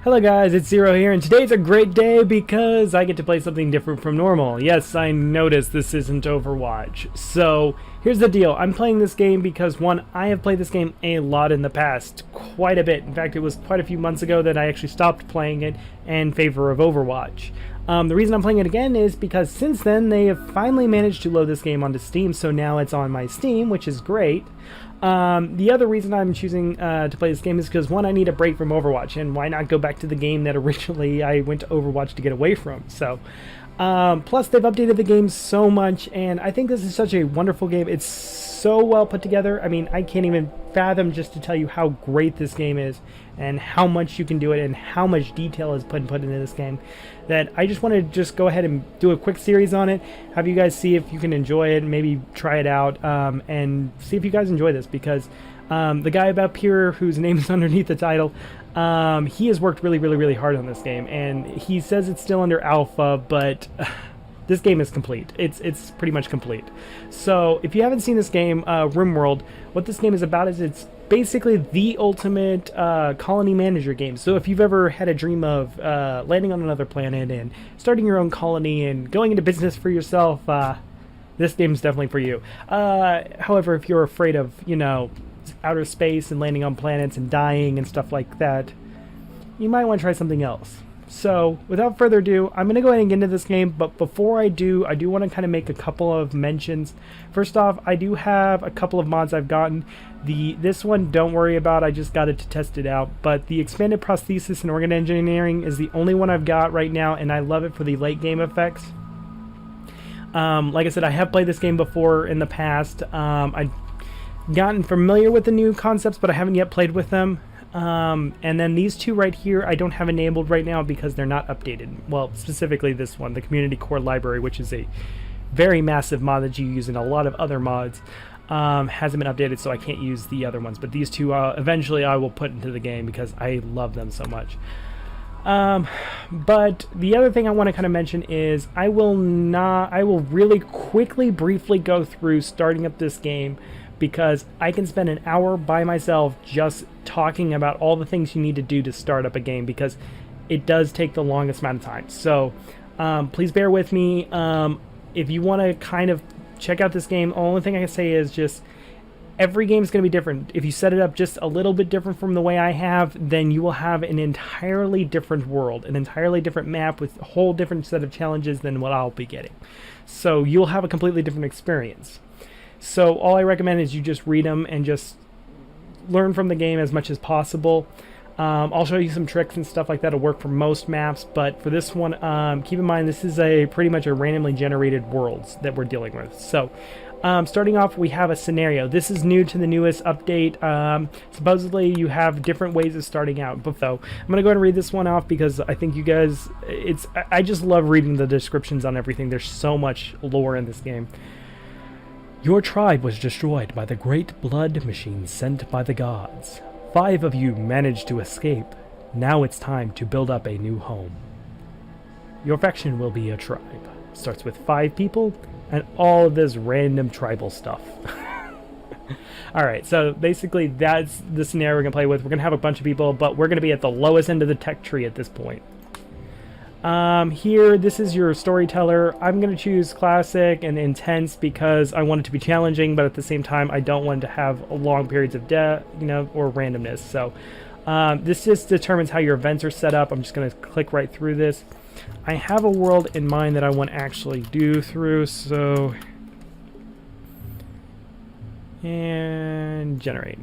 Hello guys, it's Zero here, and today's a great day because I get to play something different from normal. Yes, I noticed this isn't Overwatch. So, here's the deal. I'm playing this game because, one, I have played this game a lot in the past. Quite a bit. In fact, it was quite a few months ago that I actually stopped playing it in favor of Overwatch. The reason I'm playing it again is because since then, they have finally managed to load this game onto Steam, so now it's on my Steam, which is great. The other reason I'm choosing to play this game is because, one, I need a break from Overwatch, and why not go back to the game that originally I went to Overwatch to get away from. So, plus they've updated the game so much, and I think this is such a wonderful game. It's so well put together. I mean, I can't even fathom just to tell you how great this game is and how much you can do it and how much detail is put into this game, that I just want to just go ahead and do a quick series on it, have you guys see if you can enjoy it, maybe try it out, and see if you guys enjoy this, because the guy up here whose name is underneath the title, he has worked really hard on this game, and he says it's still under alpha, but this game is complete. It's pretty much complete. So if you haven't seen this game, Rimworld, what this game is about is it's basically the ultimate colony manager game. So if you've ever had a dream of landing on another planet and starting your own colony and going into business for yourself, this game is definitely for you. However, if you're afraid of, outer space and landing on planets and dying and stuff like that, you might want to try something else. So, without further ado, I'm going to go ahead and get into this game, but before I do want to kind of make a couple of mentions. First off, I do have a couple of mods I've gotten. This one, don't worry about, I just got it to test it out, but the Expanded Prosthesis and Organ Engineering is the only one I've got right now, and I love it for the late game effects. Like I said, I have played this game before in the past. I've gotten familiar with the new concepts, but I haven't yet played with them. And then these two right here I don't have enabled right now because they're not updated. Well, specifically this one, the Community Core Library, which is a very massive mod that you use in a lot of other mods, hasn't been updated, so I can't use the other ones. But these two eventually I will put into the game because I love them so much. But the other thing I want to kind of mention is I will really briefly go through starting up this game, because I can spend an hour by myself just talking about all the things you need to do to start up a game, because it does take the longest amount of time. So please bear with me. If you want to kind of check out this game, the only thing I can say is just every game is going to be different. If you set it up just a little bit different from the way I have, then you will have an entirely different world, an entirely different map with a whole different set of challenges than what I'll be getting. So you'll have a completely different experience. So all I recommend is you just read them and just learn from the game as much as possible. I'll show you some tricks and stuff like that to work for most maps, but for this one, keep in mind this is pretty much a randomly generated worlds that we're dealing with. So starting off, we have a scenario. This is new to the newest update. Supposedly you have different ways of starting out. But though, I'm going to go ahead and read this one off because I think you guys, I just love reading the descriptions on everything. There's so much lore in this game. Your tribe was destroyed by the great blood machine sent by the gods. 5 of you managed to escape. Now it's time to build up a new home. Your faction will be a tribe. Starts with 5 people and all of this random tribal stuff. Alright, so basically that's the scenario we're going to play with. We're going to have a bunch of people, but we're going to be at the lowest end of the tech tree at this point. Here, this is your Storyteller. I'm going to choose Classic and Intense because I want it to be challenging, but at the same time, I don't want to have long periods of death, or randomness. So, this just determines how your events are set up. I'm just going to click right through this. I have a world in mind that I want to actually do through, so... And generate.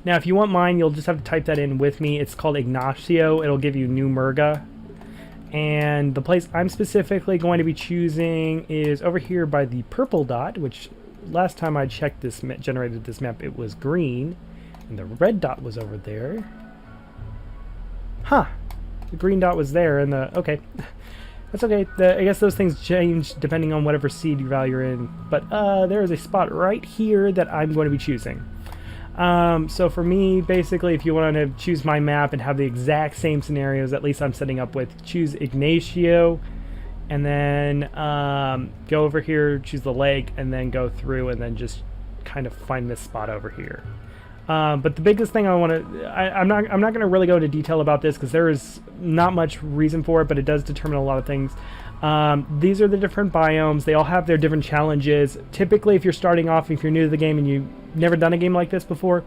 Now, if you want mine, you'll just have to type that in with me. It's called Ignacio. It'll give you New Murga. And the place I'm specifically going to be choosing is over here by the purple dot, which last time I checked this, generated this map, it was green. And the red dot was over there. Huh. The green dot was there, and okay. That's okay. I guess those things change depending on whatever seed value you're in. But there is a spot right here that I'm going to be choosing. So for me, basically, if you want to choose my map and have the exact same scenarios, at least I'm setting up with, choose Ignacio, and then go over here, choose the lake, and then go through, and then just kind of find this spot over here. But the biggest thing I'm not going to really go into detail about this because there is not much reason for it, but it does determine a lot of things. These are the different biomes. They all have their different challenges. Typically, if you're starting off, if you're new to the game and you've never done a game like this before,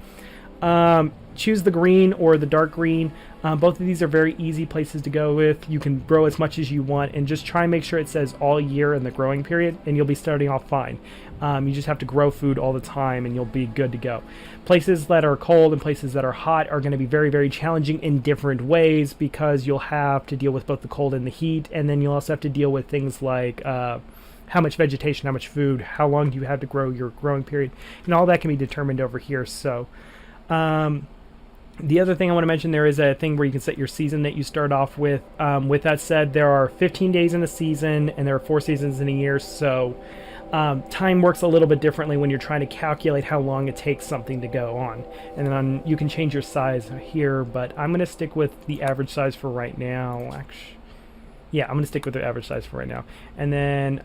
choose the green or the dark green. Both of these are very easy places to go with. You can grow as much as you want, and just try and make sure it says all year in the growing period, and you'll be starting off fine. You just have to grow food all the time, and you'll be good to go. Places that are cold and places that are hot are going to be very, very challenging in different ways, because you'll have to deal with both the cold and the heat, and then you'll also have to deal with things like how much vegetation, how much food, how long do you have to grow your growing period, and all that can be determined over here. So the other thing I want to mention, there is a thing where you can set your season that you start off with. With that said, there are 15 days in a season, and there are 4 seasons in a year, so time works a little bit differently when you're trying to calculate how long it takes something to go on. And then you can change your size here, but I'm going to stick with the average size for right now. Actually, yeah, I'm going to stick with the average size for right now. And then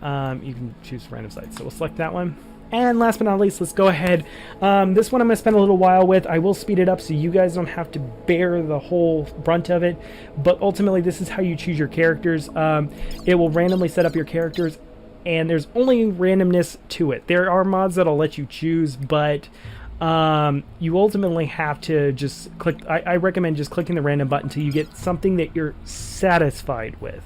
you can choose random size. So we'll select that one. And last but not least, let's go ahead. This one I'm going to spend a little while with. I will speed it up so you guys don't have to bear the whole brunt of it. But ultimately, this is how you choose your characters. It will randomly set up your characters, and there's only randomness to it. There are mods that'll let you choose, but you ultimately have to just click. I recommend just clicking the random button until you get something that you're satisfied with.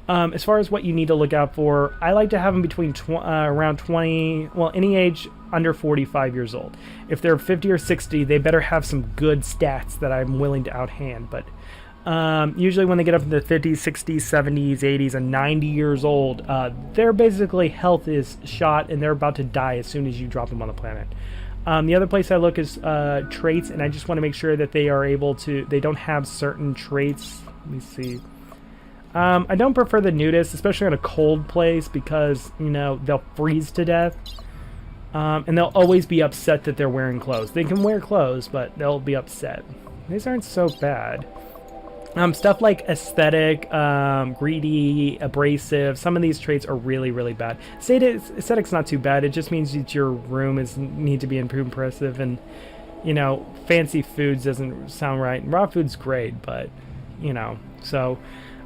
As far as what you need to look out for, I like to have them between around 20, well, any age under 45 years old. If they're 50 or 60, they better have some good stats that I'm willing to outhand. But usually when they get up into the 50s, 60s, 70s, 80s, and 90 years old, their basically health is shot, and they're about to die as soon as you drop them on the planet. The other place I look is traits, and I just want to make sure that they are able to, they don't have certain traits. Let me see. I don't prefer the nudists, especially in a cold place, because, you know, they'll freeze to death. And they'll always be upset that they're wearing clothes. They can wear clothes, but they'll be upset. These aren't so bad. Stuff like aesthetic, greedy, abrasive, some of these traits are really, really bad. Aesthetic's not too bad. It just means that your room need to be impressive, and, you know, fancy foods doesn't sound right. Raw food's great, but, you know, so...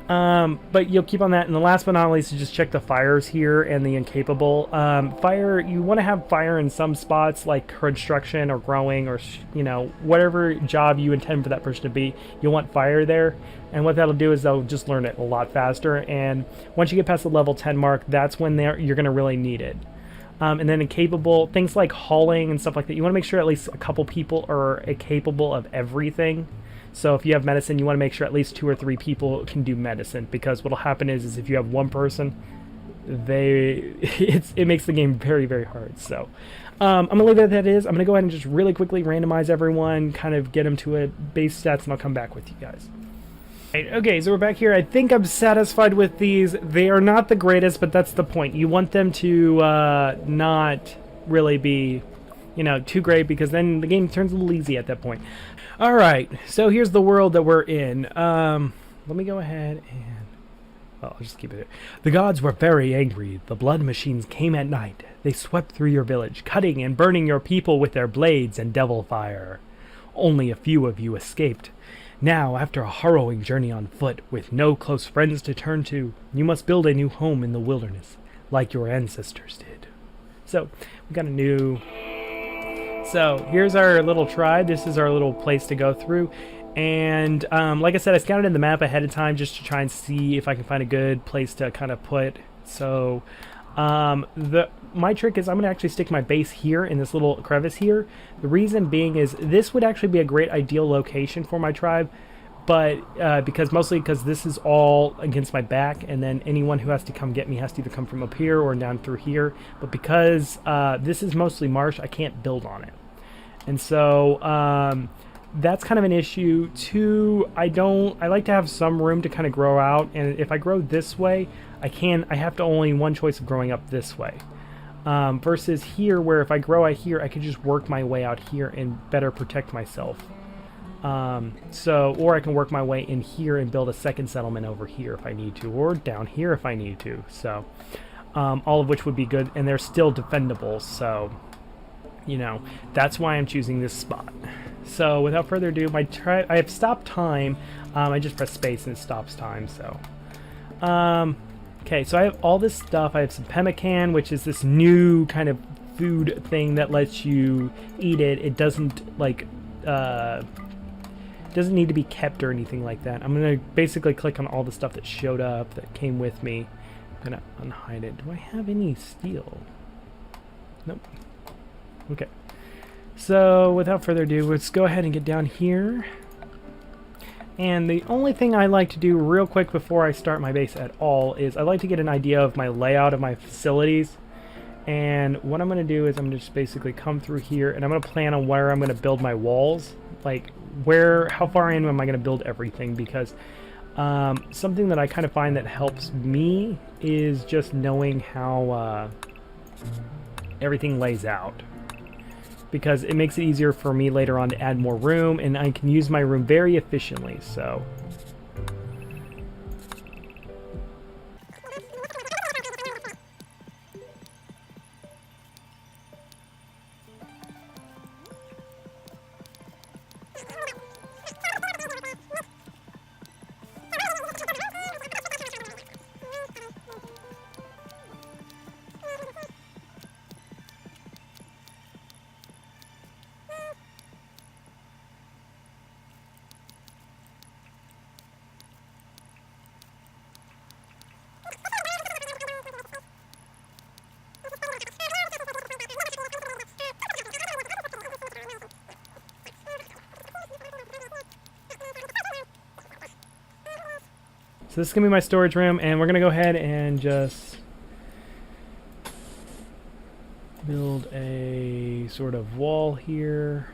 but you'll keep on that. And the last but not least is just check the fires here and the incapable. Fire, you want to have fire in some spots like construction or growing or, you know, whatever job you intend for that person to be, you'll want fire there. And what that'll do is they'll just learn it a lot faster. And once you get past the level 10 mark, that's when you're going to really need it. And then incapable, things like hauling and stuff like that, you want to make sure at least a couple people are capable of everything. So if you have medicine, you want to make sure at least 2 or 3 people can do medicine, because what'll happen is if you have one person, it makes the game very, very hard. So I'm gonna leave it at that. I'm gonna go ahead and just really quickly randomize everyone, kind of get them to a base stats, and I'll come back with you guys. Right, okay, so we're back here. I think I'm satisfied with these. They are not the greatest, but that's the point. You want them to not really be, you know, too great, because then the game turns a little easy at that point. Alright, so here's the world that we're in. Let me go ahead and... well, I'll just keep it there. The gods were very angry. The blood machines came at night. They swept through your village, cutting and burning your people with their blades and devil fire. Only a few of you escaped. Now, after a harrowing journey on foot, with no close friends to turn to, you must build a new home in the wilderness, like your ancestors did. So, we got a new... So here's our little tribe. This is our little place to go through, and like I said, I scouted the map ahead of time just to try and see if I can find a good place to kind of put. So my trick is I'm going to actually stick my base here in this little crevice here. The reason being is this would actually be a great ideal location for my tribe, but mostly because this is all against my back, and then anyone who has to come get me has to either come from up here or down through here. But because this is mostly marsh, I can't build on it. And so that's kind of an issue. Too, I like to have some room to kind of grow out, and if I grow this way, I have to only one choice of growing up this way. Versus here, where if I grow out here, I could just work my way out here and better protect myself. Or I can work my way in here and build a second settlement over here if I need to, or down here if I need to. So all of which would be good, and they're still defendable. So You know, that's why I'm choosing this spot. So without further ado, I have stopped time. I just press space and it stops time. So, okay, so I have all this stuff. I have some pemmican, which is this new kind of food thing that lets you eat it. It doesn't like doesn't need to be kept or anything like that. I'm gonna basically click on all the stuff that showed up that came with me. I'm gonna unhide it. Do I have any steel? Nope. Okay. So without further ado, let's go ahead and get down here. And the only thing I like to do real quick before I start my base at all is I like to get an idea of my layout of my facilities. And what I'm going to do is I'm going to just basically come through here and I'm going to plan on where I'm going to build my walls. Like how far in am I going to build everything? Because something that I kind of find that helps me is just knowing how everything lays out. Because it makes it easier for me later on to add more room, and I can use my room very efficiently, so. So this is going to be my storage room, and we're going to go ahead and just build a sort of wall here.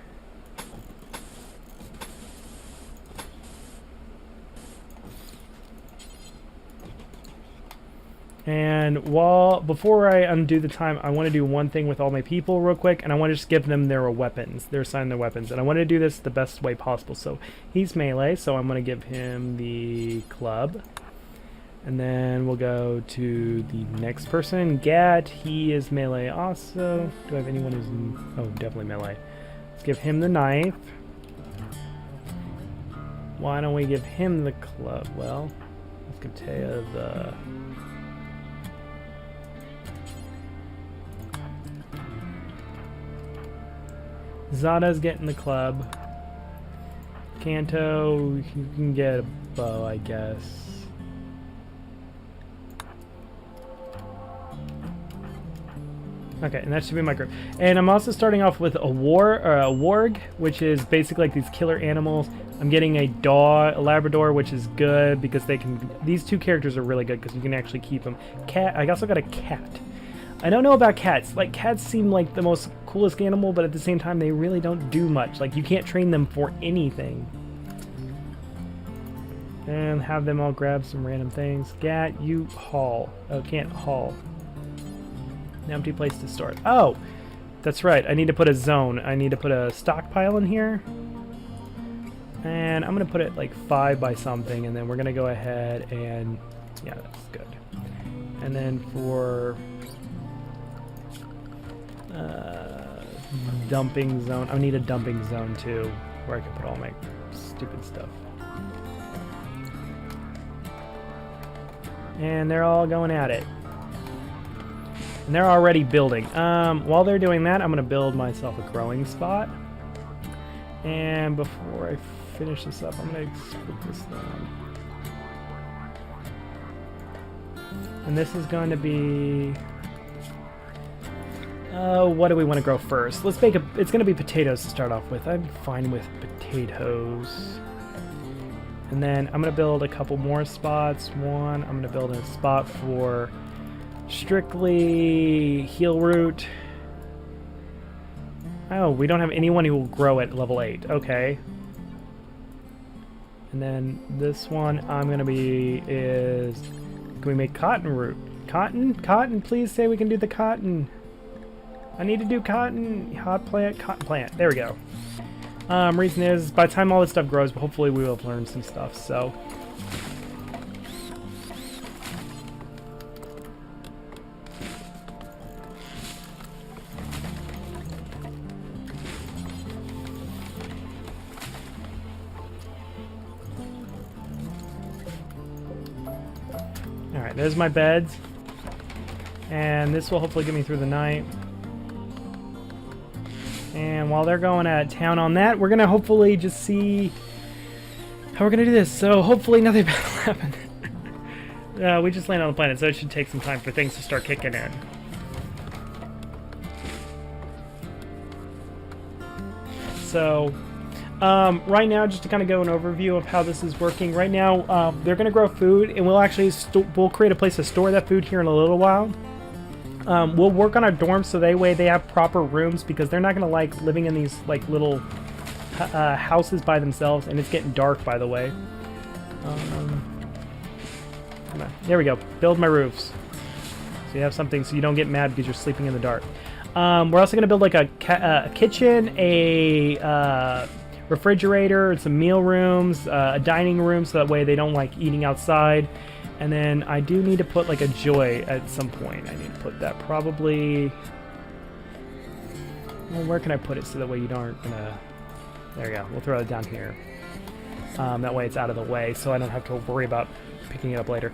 And before I undo the time, I want to do one thing with all my people real quick, and I want to just give them their weapons, assign their weapons, and I want to do this the best way possible. So he's melee, so I'm going to give him the club, and then we'll go to the next person, Gat. He is melee also. Do I have anyone who's oh, definitely melee. Let's give him the knife. Why don't we give him the club? Well, let's give Taya the Zada's getting the club. Kanto, you can get a bow, I guess. Okay, and that should be my group. And I'm also starting off with a warg, which is basically like these killer animals. I'm getting a Labrador, which is good because these two characters are really good because you can actually keep them. Cat, I also got a cat. I don't know about cats. Like, cats seem like the most coolest animal, but at the same time, they really don't do much. Like, you can't train them for anything. And have them all grab some random things. Gat, you haul. Oh, can't haul. An empty place to start. Oh! That's right. I need to put a zone. I need to put a stockpile in here. And I'm going to put it like 5 by something, and then we're going to go ahead and... yeah, that's good. And then for... dumping zone. I need a dumping zone too, where I can put all my stupid stuff. And they're all going at it. And they're already building. While they're doing that, I'm going to build myself a growing spot. And before I finish this up, I'm going to split this down. And this is going to be... what do we want to grow first? Let's make it's going to be potatoes to start off with. I'm fine with potatoes. And then I'm going to build a couple more spots. One, I'm going to build a spot for strictly heal root. Oh, we don't have anyone who will grow at level 8. Okay. And then this one I'm going to be is... can we make cotton root? Cotton? Cotton, please say we can do the cotton. I need to do cotton, hot plant, cotton plant. There we go. Reason is, by the time all this stuff grows, hopefully we will have learned some stuff, so. Alright, there's my beds. And this will hopefully get me through the night. And while they're going out of town on that, we're going to hopefully just see how we're going to do this. So hopefully nothing bad will happen. We just landed on the planet, so it should take some time for things to start kicking in. So, right now, just to kind of go an overview of how this is working. Right now, they're going to grow food, and we'll actually we'll create a place to store that food here in a little while. We'll work on our dorms so that way they have proper rooms, because they're not going to like living in these like little houses by themselves. And it's getting dark, by the way. There we go. Build my roofs. So you have something so you don't get mad because you're sleeping in the dark. We're also going to build like a kitchen, a refrigerator, some meal rooms, a dining room, so that way they don't like eating outside. And then I do need to put like a joy at some point. I need to put that probably... Well, where can I put it so that way you aren't gonna... There we go. We'll throw it down here. That way it's out of the way, so I don't have to worry about picking it up later.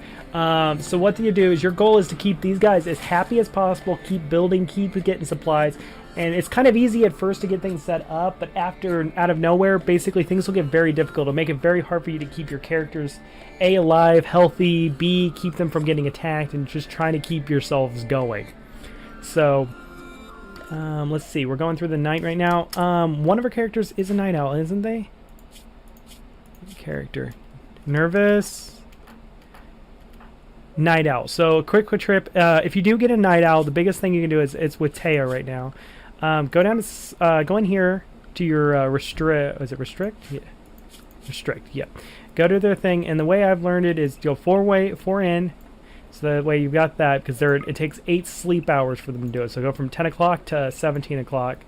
So what do you do is your goal is to keep these guys as happy as possible, keep building, keep getting supplies. And it's kind of easy at first to get things set up, but after, out of nowhere, basically things will get very difficult. It'll make it very hard for you to keep your characters, A, alive, healthy, B, keep them from getting attacked, and just trying to keep yourselves going. So, let's see. We're going through the night right now. One of our characters is a night owl, isn't they? Character. Nervous. Night owl. So, quick trip. If you do get a night owl, the biggest thing you can do is, it's with Taya right now. Go down to, go in here to your restrict. Is it restrict? Yeah. Restrict. Yeah. Go to their thing, and the way I've learned it is go four in, so that way you've got that, because it takes 8 sleep hours for them to do it. So go from 10 o'clock to 17 o'clock.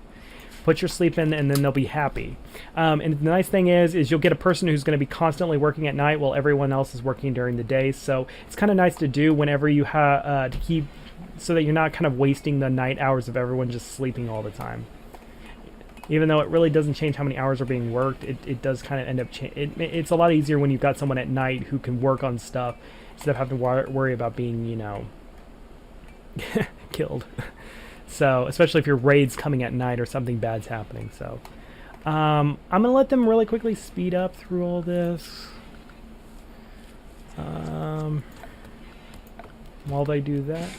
Put your sleep in, and then they'll be happy. And the nice thing is you'll get a person who's going to be constantly working at night while everyone else is working during the day. So it's kind of nice to do whenever you have to keep, so that you're not kind of wasting the night hours of everyone just sleeping all the time. Even though it really doesn't change how many hours are being worked, it does kind of end up it's a lot easier when you've got someone at night who can work on stuff instead of having to worry about being, you know, killed. So, especially if your raid's coming at night or something bad's happening. So, I'm going to let them really quickly speed up through all this. While they do that.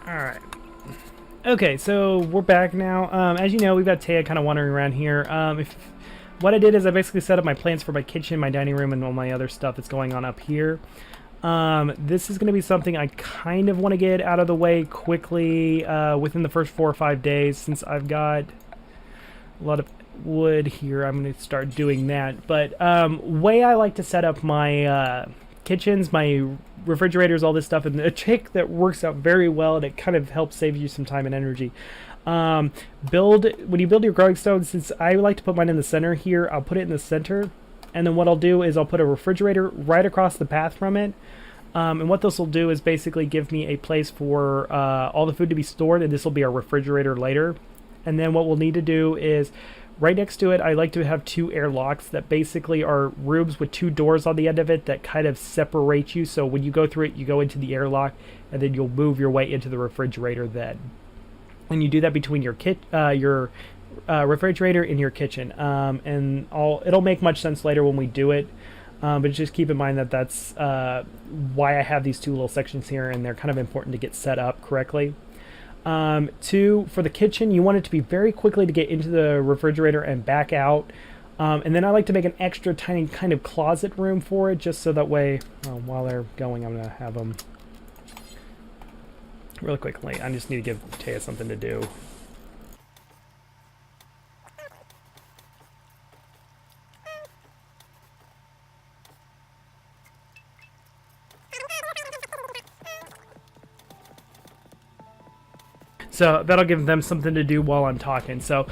Alright. Okay, so we're back now. As you know, we've got Taya kind of wandering around here. What I did is I basically set up my plans for my kitchen, my dining room, and all my other stuff that's going on up here. This is going to be something I kind of want to get out of the way quickly within the first 4 or 5 days, since I've got a lot of wood here. I'm going to start doing that. But way I like to set up my kitchens, my refrigerators, all this stuff, and a trick that works out very well, and it kind of helps save you some time and energy. When you build your growing stone, since I like to put mine in the center here, I'll put it in the center, and then what I'll do is I'll put a refrigerator right across the path from it. And what this will do is basically give me a place for all the food to be stored, and this will be our refrigerator later. And then what we'll need to do is, right next to it, I like to have 2 airlocks that basically are rooms with 2 doors on the end of it that kind of separate you. So when you go through it, you go into the airlock, and then you'll move your way into the refrigerator then. And you do that between your refrigerator and your kitchen. And it'll make much sense later when we do it. But just keep in mind that that's why I have these 2 little sections here, and they're kind of important to get set up correctly. 2, for the kitchen, you want it to be very quickly to get into the refrigerator and back out. And then I like to make an extra tiny kind of closet room for it, just so that way, while they're going, I'm going to have them really quickly. I just need to give Taya something to do. So that'll give them something to do while I'm talking. So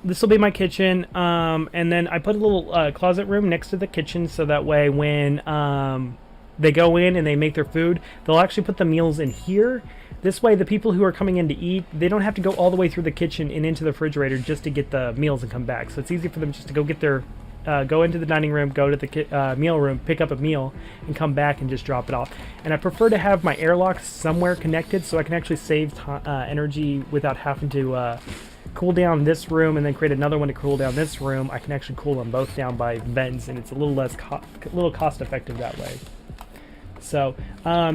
this will be my kitchen. And then I put a little closet room next to the kitchen, so that way when they go in and they make their food, they'll actually put the meals in here. This way the people who are coming in to eat, they don't have to go all the way through the kitchen and into the refrigerator just to get the meals and come back. So it's easy for them just to go get their go into the dining room, go to the meal room, pick up a meal, and come back and just drop it off. And I prefer to have my airlocks somewhere connected, so I can actually save energy without having to cool down this room and then create another one to cool down this room. I can actually cool them both down by vents, and it's a little less cost effective that way. So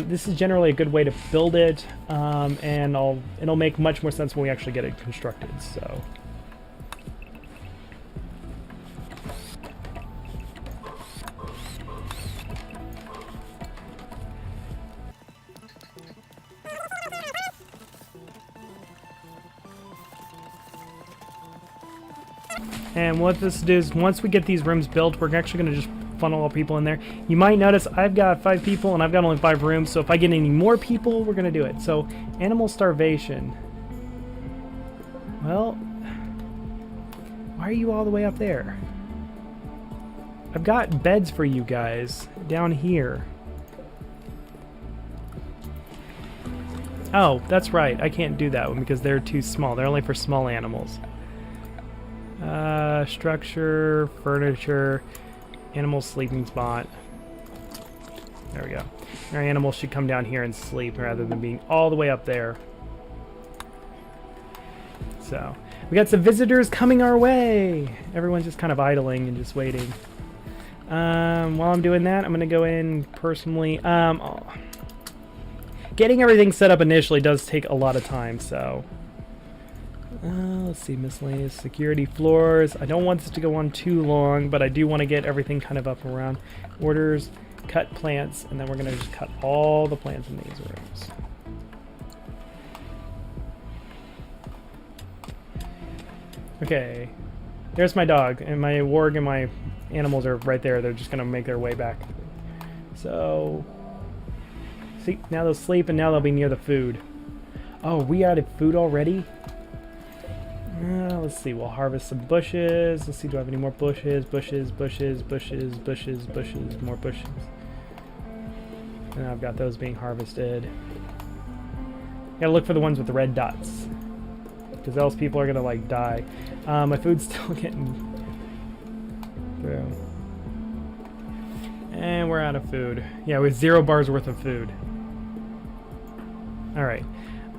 this is generally a good way to build it, and it'll make much more sense when we actually get it constructed. So. And what this does, once we get these rooms built, we're actually going to just funnel all people in there. You might notice I've got 5 people and I've got only 5 rooms, so if I get any more people, we're going to do it. So, animal starvation. Well, why are you all the way up there? I've got beds for you guys down here. Oh, that's right. I can't do that one because they're too small. They're only for small animals. Structure, furniture, animal sleeping spot. There we go. Our animals should come down here and sleep rather than being all the way up there. So, we got some visitors coming our way. Everyone's just kind of idling and just waiting. While I'm doing that, I'm going to go in personally. Getting everything set up initially does take a lot of time, so... let's see, miscellaneous security floors. I don't want this to go on too long, but I do want to get everything kind of up and around. Orders, cut plants, and then we're going to just cut all the plants in these rooms. Okay, there's my dog, and my warg and my animals are right there. They're just going to make their way back. So, see, now they'll sleep, and now they'll be near the food. Oh, we added food already? Let's see, we'll harvest some bushes. Let's see, do I have any more bushes? Bushes, bushes, bushes, bushes, bushes, more bushes. And I've got those being harvested. Gotta look for the ones with the red dots, because else people are gonna like die. My food's still getting through. And we're out of food. Yeah, we have 0 bars worth of food. Alright.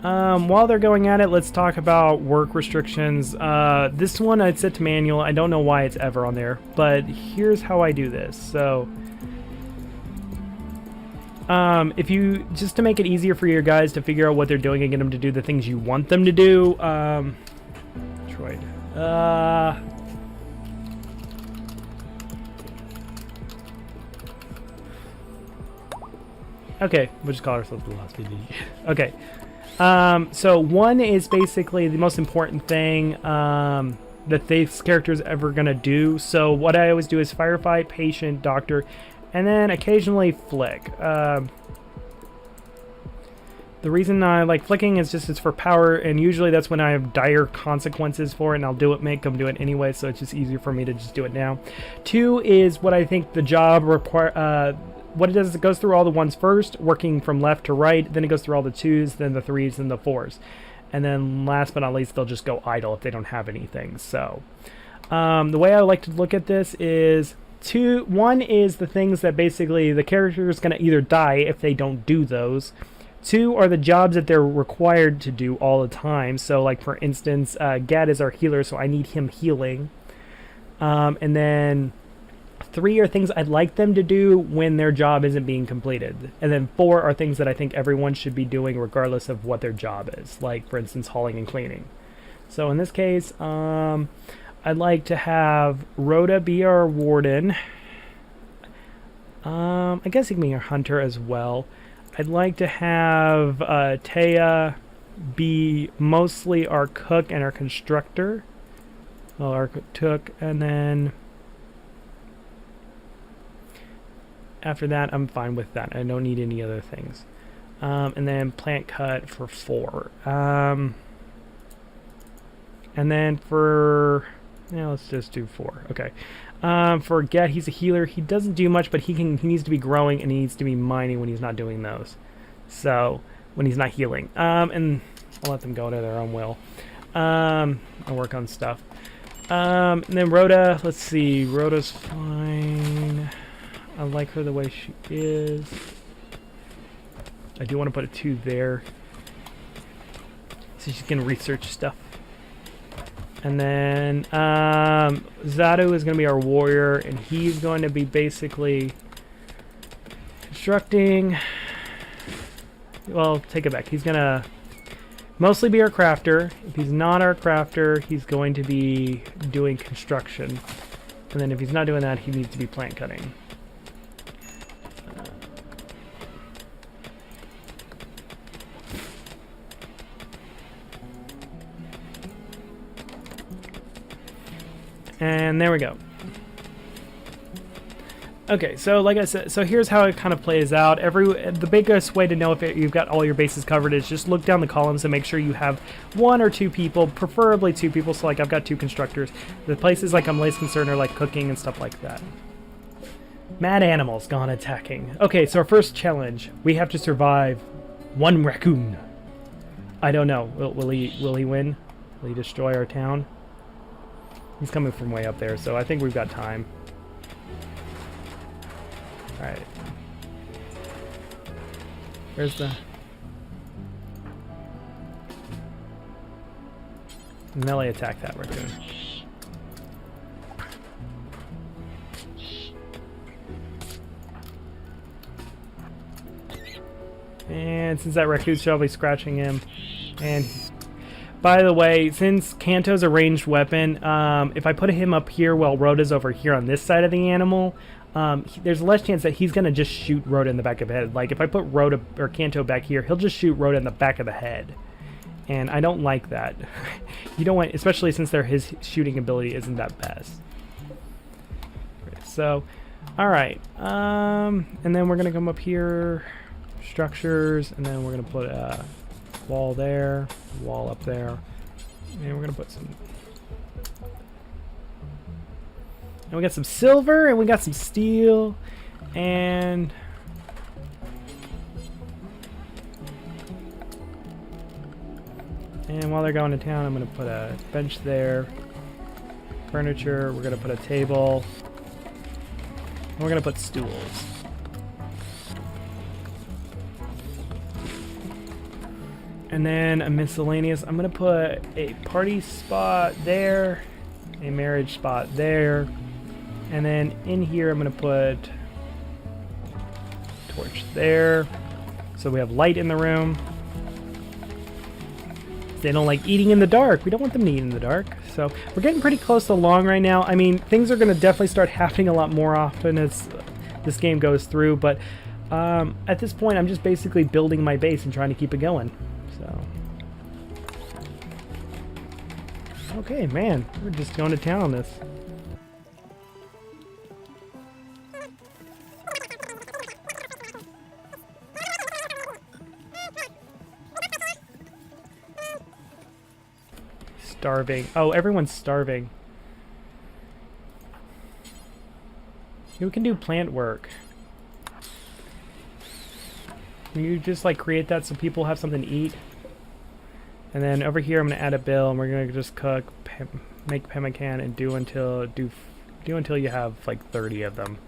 While they're going at it, let's talk about work restrictions. This one I'd set to manual. I don't know why it's ever on there, but here's how I do this. So, if you, just to make it easier for your guys to figure out what they're doing and get them to do the things you want them to do, Troy, Okay, we'll just call ourselves the Lost BD. Okay. So 1 is basically the most important thing that this character's ever gonna do. So what I always do is firefight, patient, doctor, and then occasionally flick. The reason I like flicking is just it's for power, and usually that's when I have dire consequences for it, and I'll make them do it anyway, so it's just easier for me to just do it now. 2 is what I think the job what it does is it goes through all the 1s first, working from left to right, then it goes through all the 2s, then the 3s, and the 4s. And then last but not least, they'll just go idle if they don't have anything. So the way I like to look at this is 1 is the things that basically the character is going to either die if they don't do those. 2 are the jobs that they're required to do all the time. So like for instance, Gad is our healer, so I need him healing. And then 3 are things I'd like them to do when their job isn't being completed. And then 4 are things that I think everyone should be doing regardless of what their job is. Like for instance, hauling and cleaning. So in this case, I'd like to have Rhoda be our warden. I guess he can be our hunter as well. I'd like to have Taya be mostly our cook and our constructor. Well, our cook, and then after that, I'm fine with that. I don't need any other things. And then plant cut for 4. And then for, let's just do 4. Okay. For Get, he's a healer. He doesn't do much, but he needs to be growing and he needs to be mining when he's not doing those. So when he's not healing. And I'll let them go to their own will. I'll work on stuff. And then Rhoda, let's see. Rhoda's fine. I like her the way she is. I do want to put a 2 there. So she can research stuff. And then Zadu is going to be our warrior, and he's going to be basically constructing. Well, take it back. He's going to mostly be our crafter. If he's not our crafter, he's going to be doing construction. And then if he's not doing that, he needs to be plant cutting. And there we go. Okay, so like I said, so here's how it kind of plays out. The biggest way to know if you've got all your bases covered is just look down the columns and make sure you have 1 or 2 people, preferably 2 people. So like I've got 2 constructors. The places like I'm least concerned are like cooking and stuff like that. Mad animals gone attacking. Okay, so our first challenge, we have to survive 1 raccoon. I don't know. Will he win? Will he destroy our town? He's coming from way up there, so I think we've got time. Alright. Where's the... melee attack that raccoon. And since that raccoon's probably scratching him, and... By the way, since Kanto's a ranged weapon, if I put him up here while Rhoda's over here on this side of the animal, there's less chance that he's going to just shoot Rhoda in the back of the head. Like, if I put Rhoda or Kanto back here, he'll just shoot Rhoda in the back of the head. And I don't like that. You don't want, especially since his shooting ability isn't that best. So, alright. And then we're going to come up here, structures, and then we're going to put a wall there, wall up there, and we're gonna put some. And we got some silver, and we got some steel, and while they're going to town, I'm gonna put a bench there, furniture. We're gonna put a table, and we're gonna put stools. And then a miscellaneous, I'm going to put a party spot there, a marriage spot there, and then in here I'm going to put a torch there, so we have light in the room. They don't like eating in the dark. We don't want them to eat in the dark. So we're getting pretty close to long right now. I mean, things are going to definitely start happening a lot more often as this game goes through, but At this point, I'm just basically building my base and trying to keep it going. So, okay, man, we're just going to town on this. Starving. Oh, everyone's starving. Who can do plant work? Can you just like create that so people have something to eat? And then over here I'm gonna add a bill, and we're gonna just cook, make pemmican, and do until you have like 30 of them.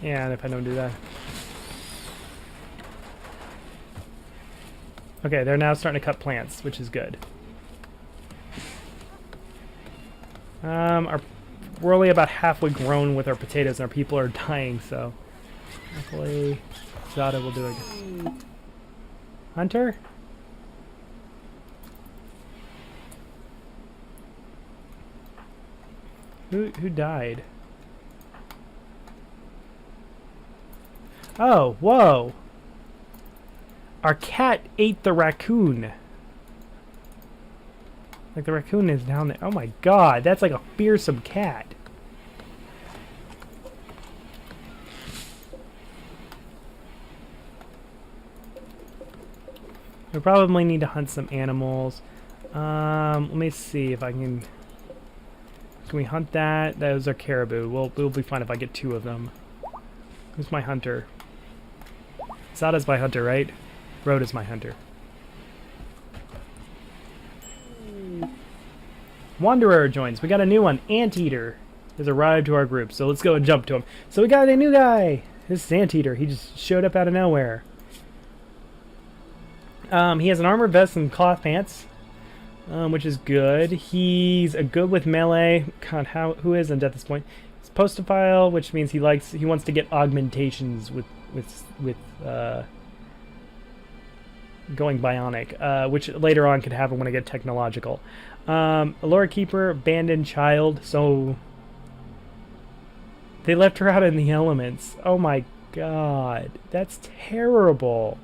Yeah, and if I don't do that. Okay, they're now starting to cut plants, which is good. We're only about halfway grown with our potatoes, and our people are dying, so hopefully Zada will do it. Hunter? Who died? Oh, whoa! Our cat ate the raccoon. Like the raccoon is down there. Oh my god, that's like a fearsome cat. We probably need to hunt some animals. Let me see if I can. Can we hunt that? Those are caribou. We'll be fine if I get 2 of them. Who's my hunter? Zada's my hunter, right? Road is my hunter. Wanderer joins. We got a new one. Anteater has arrived to our group, so let's go and jump to him. So we got a new guy. This is Anteater. He just showed up out of nowhere. He has an armor vest and cloth pants, which is good. He's good with melee. God, who isn't at this point? He's postophile, which means he wants to get augmentations with going bionic, which later on could happen when I get technological. A lore keeper, abandoned child, so they left her out in the elements. Oh my god, that's terrible.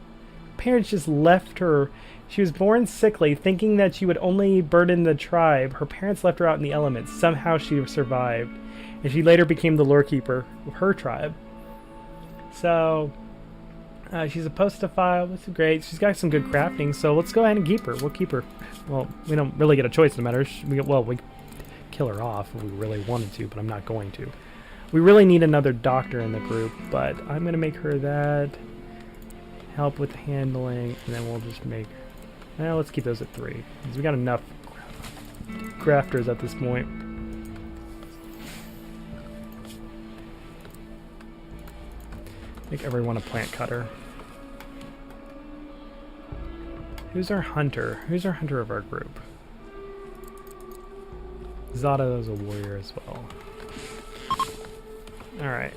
Parents just left her. She was born sickly, thinking that she would only burden the tribe. Her parents left her out in the elements. Somehow she survived, and she later became the lore keeper of her tribe. So she's a postophile, which is great. She's got some good crafting, so let's go ahead and keep her. We'll keep her. Well, we don't really get a choice in the matter. We kill her off if we really wanted to, but I'm not going to. We really need another doctor in the group, but I'm going to make her that. Help with handling, and then we'll just make... Well, let's keep those at 3, because we got enough crafters at this point. Make everyone a plant cutter. Who's our hunter? Who's our hunter of our group? Zada is a warrior as well. Alright.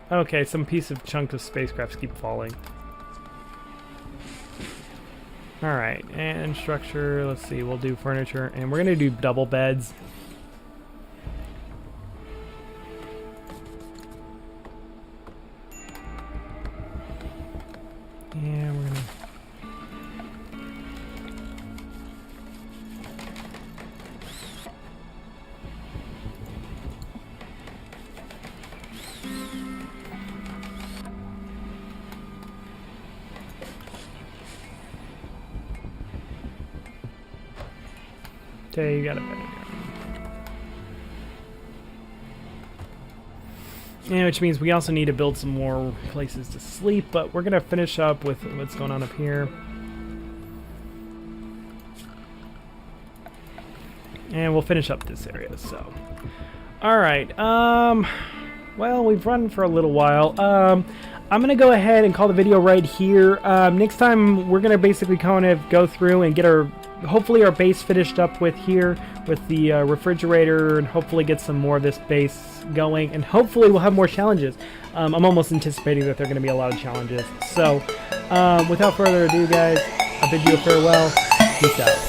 Okay, some piece of chunk of spacecrafts keep falling. Alright, and structure, let's see, we'll do furniture, and we're gonna do double beds. And we're gonna... Okay, you got a bed. Yeah, which means we also need to build some more places to sleep, but we're gonna finish up with what's going on up here. And we'll finish up this area, so. Alright, well, we've run for a little while. I'm gonna go ahead and call the video right here. Next time, we're gonna basically kind of go through and get our hopefully our base finished up with here with the refrigerator, and hopefully get some more of this base going, and hopefully we'll have more challenges. I'm almost anticipating that there are going to be a lot of challenges. So without further ado, guys, I bid you a farewell. Peace out.